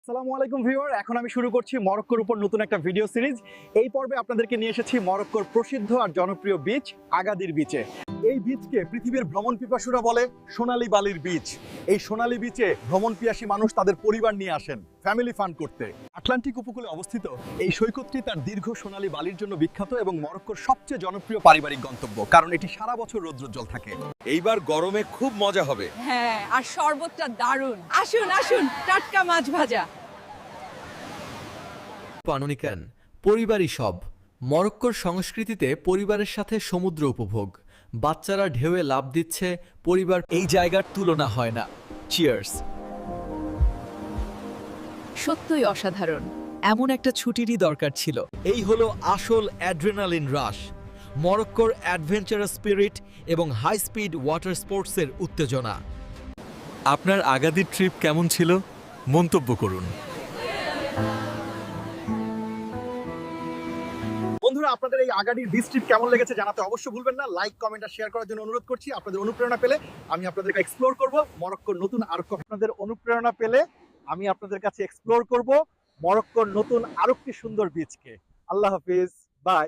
আসসালামু আলাইকুম ভিউয়ার, এখন আমি শুরু করছি মরক্কোর উপর নতুন একটা ভিডিও সিরিজ। এই পর্বে আপনাদেরকে নিয়ে এসেছি মরক্কোর প্রসিদ্ধ আর জনপ্রিয় বিচ আগাদির বিচে। এই বিচকে পৃথিবীর ভ্রমণ পিপাসুরা বলে সোনালী বালির বিচ। এই সোনালী বিচে ভ্রমণ পিয়াসী মানুষ তাদের পরিবার নিয়ে আসেন ফ্যামিলি ফান করতে। আটলান্টিক উপকূলে অবস্থিত এই সৈকতটি তার দীর্ঘ সোনালী বালির জন্য বিখ্যাত এবং মরক্কোর সবচেয়ে জনপ্রিয় পারিবারিক গন্তব্য, কারণ এটি সারা বছর রৌদ্রোজ্জ্বল থাকে। এইবার গরমে খুব মজা হবে। হ্যাঁ, আর শরবতটা দারুণ। আসুন আসুন, টাটকা মাছ ভাজা। পাননিকান পরিবারই সব। মরক্কোর সংস্কৃতিতে পরিবারের সাথে সমুদ্র উপভোগ, বাচ্চারা ঢেউয়ে লাফ দিচ্ছে, পরিবার এই জায়গার তুলনা হয় না। চিয়ার্স। সত্যই অসাধারণ। এমন একটা ছুটিরই দরকার ছিল। এই হলো আসল অ্যাড্রেনালিন রাশ, মরক্কোর অ্যাডভেঞ্চারাস স্পিরিট এবং হাই স্পিড ওয়াটার স্পোর্টসের উত্তেজনা। আপনার আগাদির ট্রিপ কেমন ছিল? মন্তব্য করুন। বন্ধুরা, আপনাদের এই আগাডির বিচ ট্রিপ কেমন লেগেছে জানাতে অবশ্যই ভুলবেন না। লাইক, কমেন্ট আর শেয়ার করার জন্য অনুরোধ করছি। আপনাদের অনুপ্রেরণা পেলে আমি আপনাদেরকে এক্সপ্লোর করব মরক্কোর নতুন আপনাদের অনুপ্রেরণা পেলে আমি আপনাদের কাছে এক্সপ্লোর করব মরক্কোর নতুন আরেকটি সুন্দর বিচকে। আল্লাহ হাফিজ, বাই।